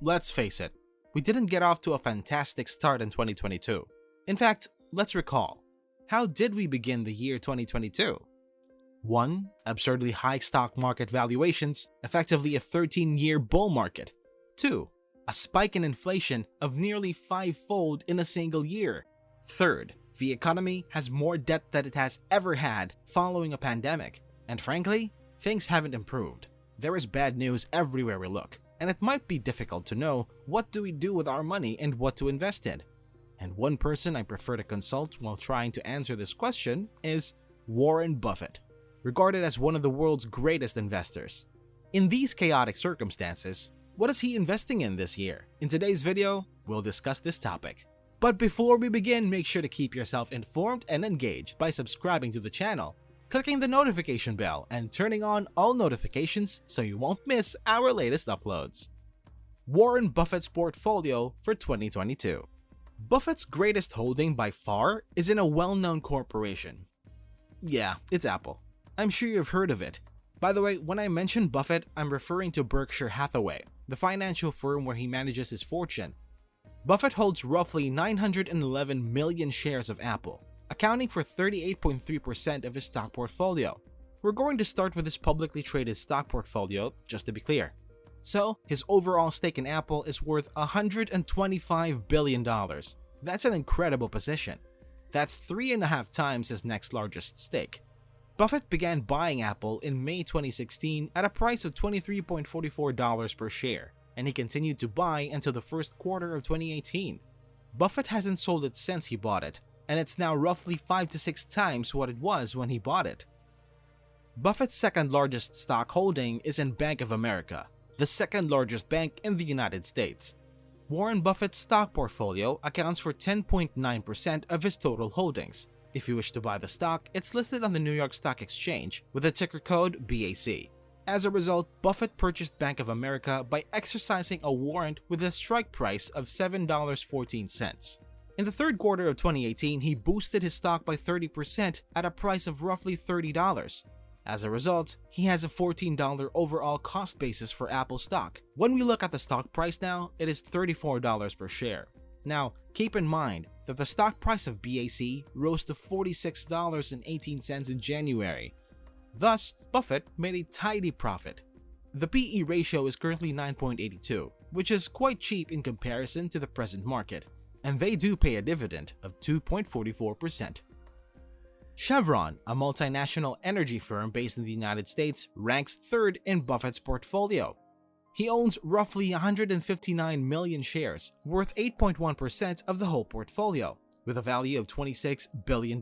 let's face it, we didn't get off to a fantastic start in 2022. In fact, let's recall. How did we begin the year 2022? 1. Absurdly high stock market valuations, effectively a 13-year bull market. 2. A spike in inflation of nearly 5-fold in a single year. 3. The economy has more debt than it has ever had following a pandemic. And frankly, things haven't improved. There is bad news everywhere we look, and it might be difficult to know what do we do with our money and what to invest in. And one person I prefer to consult while trying to answer this question is Warren Buffett, regarded as one of the world's greatest investors. In these chaotic circumstances, what is he investing in this year? In today's video, we'll discuss this topic. But before we begin, make sure to keep yourself informed and engaged by subscribing to the channel, clicking the notification bell, and turning on all notifications so you won't miss our latest uploads. Warren Buffett's portfolio for 2022. Buffett's greatest holding by far is in a well-known corporation. Yeah, it's Apple. I'm sure you've heard of it. By the way, when I mention Buffett, I'm referring to Berkshire Hathaway, the financial firm where he manages his fortune. Buffett holds roughly 911 million shares of Apple, accounting for 38.3% of his stock portfolio. We're going to start with his publicly traded stock portfolio, just to be clear. So, his overall stake in Apple is worth $125 billion. That's an incredible position. That's 3.5 times his next largest stake. Buffett began buying Apple in May 2016 at a price of $23.44 per share, and he continued to buy until the first quarter of 2018. Buffett hasn't sold it since he bought it, and it's now roughly 5 to 6 times what it was when he bought it. Buffett's second largest stock holding is in Bank of America, the second largest bank in the United States. Warren Buffett's stock portfolio accounts for 10.9% of his total holdings. If you wish to buy the stock, it's listed on the New York Stock Exchange with a ticker code BAC. As a result, Buffett purchased Bank of America by exercising a warrant with a strike price of $7.14. In the third quarter of 2018, he boosted his stock by 30% at a price of roughly $30. As a result, he has a $14 overall cost basis for Apple stock. When we look at the stock price now, it is $34 per share. Now, keep in mind that the stock price of BAC rose to $46.18 in January. Thus, Buffett made a tidy profit. The PE ratio is currently 9.82, which is quite cheap in comparison to the present market, and they do pay a dividend of 2.44%. Chevron, a multinational energy firm based in the United States, ranks third in Buffett's portfolio. He owns roughly 159 million shares, worth 8.1% of the whole portfolio, with a value of $26 billion.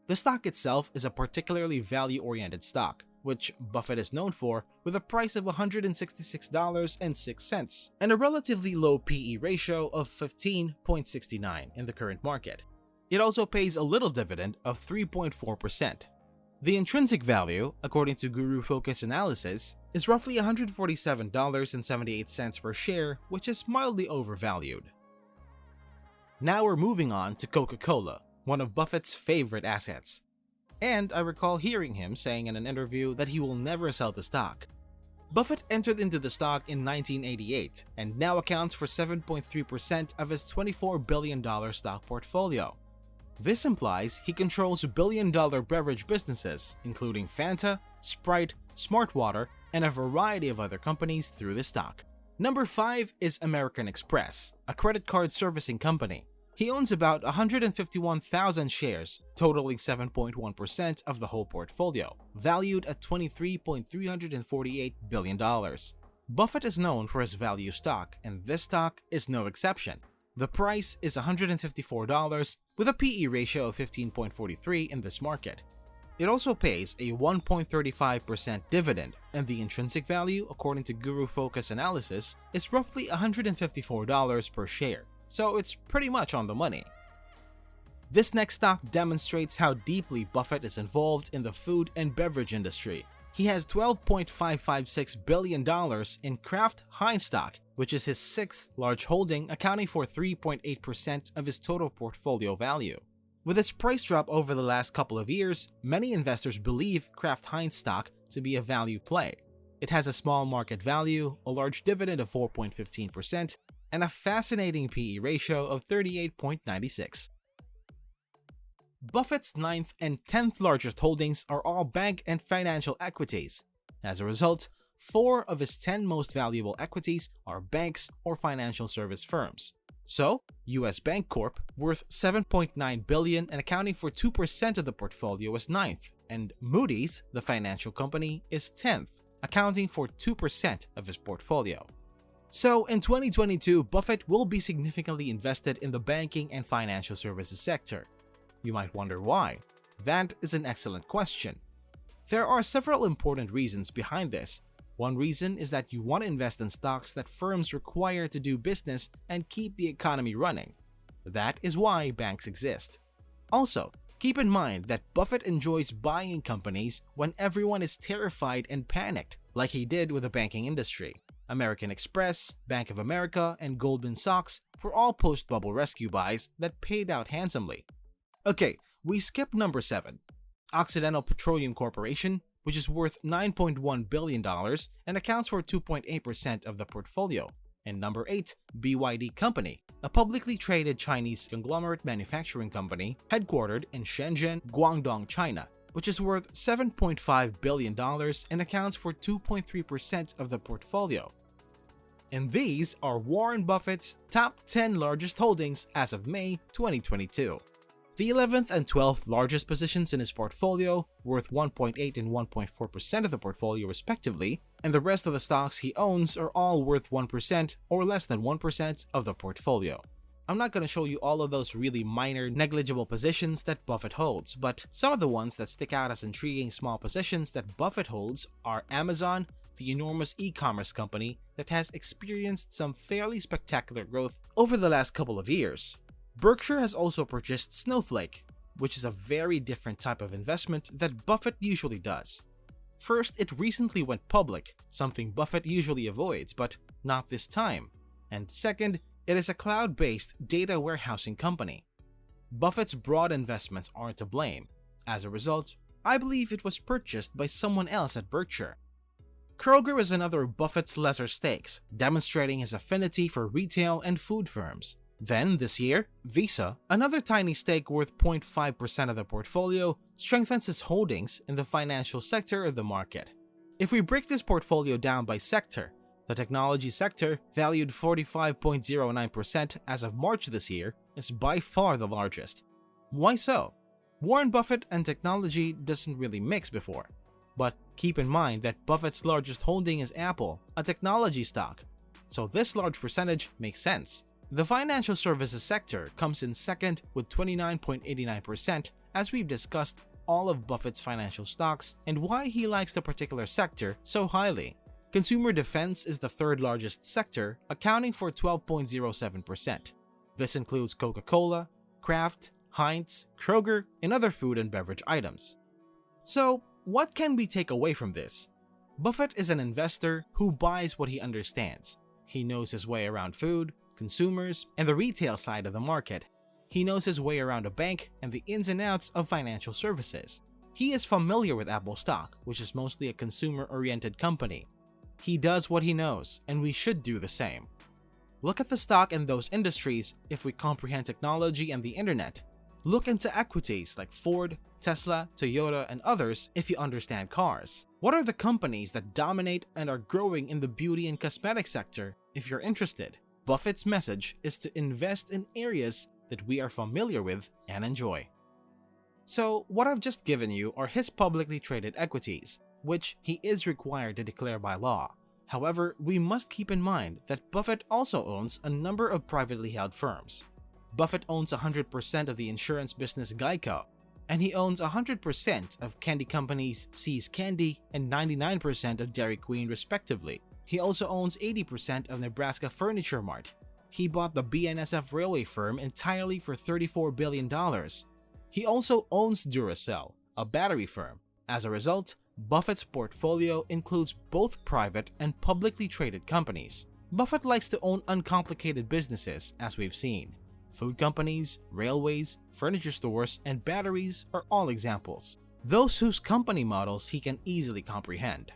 The stock itself is a particularly value-oriented stock, which Buffett is known for, with a price of $166.06 and a relatively low PE ratio of 15.69 in the current market. It also pays a little dividend of 3.4%. The intrinsic value, according to Guru Focus Analysis, is roughly $147.78 per share, which is mildly overvalued. Now we're moving on to Coca-Cola, one of Buffett's favorite assets. And I recall hearing him saying in an interview that he will never sell the stock. Buffett entered into the stock in 1988 and now accounts for 7.3% of his $24 billion stock portfolio. This implies he controls billion-dollar beverage businesses, including Fanta, Sprite, Smartwater, and a variety of other companies through the stock. Number 5 is American Express, a credit card servicing company. He owns about 151,000 shares, totaling 7.1% of the whole portfolio, valued at $23.348 billion. Buffett is known for his value stock, and this stock is no exception. The price is $154 with a PE ratio of 15.43 in this market. It also pays a 1.35% dividend, and the intrinsic value, according to Guru Focus Analysis, is roughly $154 per share, so it's pretty much on the money. This next stock demonstrates how deeply Buffett is involved in the food and beverage industry. He has $12.556 billion in Kraft Heinz stock, which is his sixth large holding, accounting for 3.8% of his total portfolio value. With its price drop over the last couple of years, many investors believe Kraft Heinz stock to be a value play. It has a small market value, a large dividend of 4.15%, and a fascinating PE ratio of 38.96. Buffett's 9th and 10th largest holdings are all bank and financial equities. As a result, 4 of his 10 most valuable equities are banks or financial service firms. So, US Bank Corp, worth $7.9 billion and accounting for 2% of the portfolio, is 9th, and Moody's, the financial company, is 10th, accounting for 2% of his portfolio. So, in 2022, Buffett will be significantly invested in the banking and financial services sector. You might wonder why. That is an excellent question. There are several important reasons behind this. One reason is that you want to invest in stocks that firms require to do business and keep the economy running. That is why banks exist. Also, keep in mind that Buffett enjoys buying companies when everyone is terrified and panicked, like he did with the banking industry. American Express, Bank of America, and Goldman Sachs were all post-bubble rescue buys that paid out handsomely. Okay, we skip number 7. Occidental Petroleum Corporation, which is worth $9.1 billion and accounts for 2.8% of the portfolio. And number 8, BYD Company, a publicly traded Chinese conglomerate manufacturing company headquartered in Shenzhen, Guangdong, China, which is worth $7.5 billion and accounts for 2.3% of the portfolio. And these are Warren Buffett's top 10 largest holdings as of May 2022. The 11th and 12th largest positions in his portfolio, worth 1.8 and 1.4% of the portfolio respectively, and the rest of the stocks he owns are all worth 1% or less than 1% of the portfolio. I'm not going to show you all of those really minor, negligible positions that Buffett holds, but some of the ones that stick out as intriguing small positions that Buffett holds are Amazon, the enormous e-commerce company that has experienced some fairly spectacular growth over the last couple of years. Berkshire has also purchased Snowflake, which is a very different type of investment that Buffett usually does. First, it recently went public, something Buffett usually avoids, but not this time. And second, it is a cloud-based data warehousing company. Buffett's broad investments aren't to blame. As a result, I believe it was purchased by someone else at Berkshire. Kroger is another of Buffett's lesser stakes, demonstrating his affinity for retail and food firms. Then, this year, Visa, another tiny stake worth 0.5% of the portfolio, strengthens its holdings in the financial sector of the market. If we break this portfolio down by sector, the technology sector, valued 45.09% as of March this year, is by far the largest. Why so? Warren Buffett and technology doesn't really mix before. But keep in mind that Buffett's largest holding is Apple, a technology stock, so this large percentage makes sense. The financial services sector comes in second with 29.89%, as we've discussed all of Buffett's financial stocks and why he likes the particular sector so highly. Consumer defense is the third largest sector, accounting for 12.07%. This includes Coca-Cola, Kraft, Heinz, Kroger, and other food and beverage items. So, what can we take away from this? Buffett is an investor who buys what he understands. He knows his way around food, consumers, and the retail side of the market. He knows his way around a bank and the ins and outs of financial services. He is familiar with Apple stock, which is mostly a consumer-oriented company. He does what he knows, and we should do the same. Look at the stock in those industries if we comprehend technology and the internet. Look into equities like Ford, Tesla, Toyota, and others if you understand cars. What are the companies that dominate and are growing in the beauty and cosmetics sector if you're interested? Buffett's message is to invest in areas that we are familiar with and enjoy. So, what I've just given you are his publicly traded equities, which he is required to declare by law. However, we must keep in mind that Buffett also owns a number of privately held firms. Buffett owns 100% of the insurance business Geico, and he owns 100% of candy companies See's Candy and 99% of Dairy Queen respectively. He also owns 80% of Nebraska Furniture Mart. He bought the BNSF railway firm entirely for $34 billion. He also owns Duracell, a battery firm. As a result, Buffett's portfolio includes both private and publicly traded companies. Buffett likes to own uncomplicated businesses, as we've seen. Food companies, railways, furniture stores, and batteries are all examples. Those whose company models he can easily comprehend.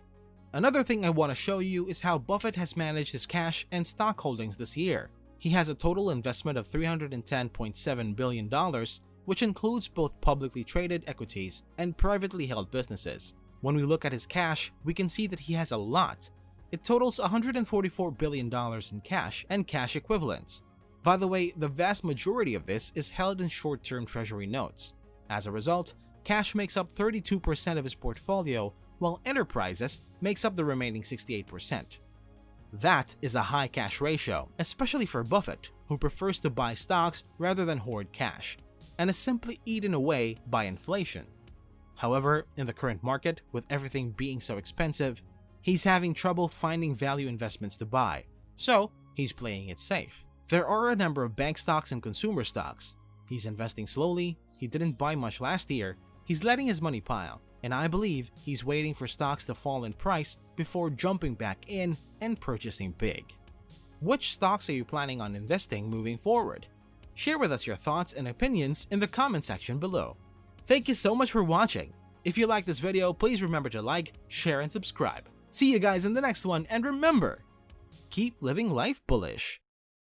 Another thing I want to show you is how Buffett has managed his cash and stock holdings this year. He has a total investment of $310.7 billion, which includes both publicly traded equities and privately held businesses. When we look at his cash, we can see that he has a lot. It totals $144 billion in cash and cash equivalents. By the way, the vast majority of this is held in short-term treasury notes. As a result, cash makes up 32% of his portfolio, while enterprises makes up the remaining 68%. That is a high cash ratio, especially for Buffett, who prefers to buy stocks rather than hoard cash, and is simply eaten away by inflation. However, in the current market, with everything being so expensive, he's having trouble finding value investments to buy, so he's playing it safe. There are a number of bank stocks and consumer stocks. He's investing slowly, he didn't buy much last year, he's letting his money pile, and I believe he's waiting for stocks to fall in price before jumping back in and purchasing big. Which stocks are you planning on investing moving forward? Share with us your thoughts and opinions in the comment section below. Thank you so much for watching. If you like this video, please remember to like, share, and subscribe. See you guys in the next one, and remember, keep living life bullish.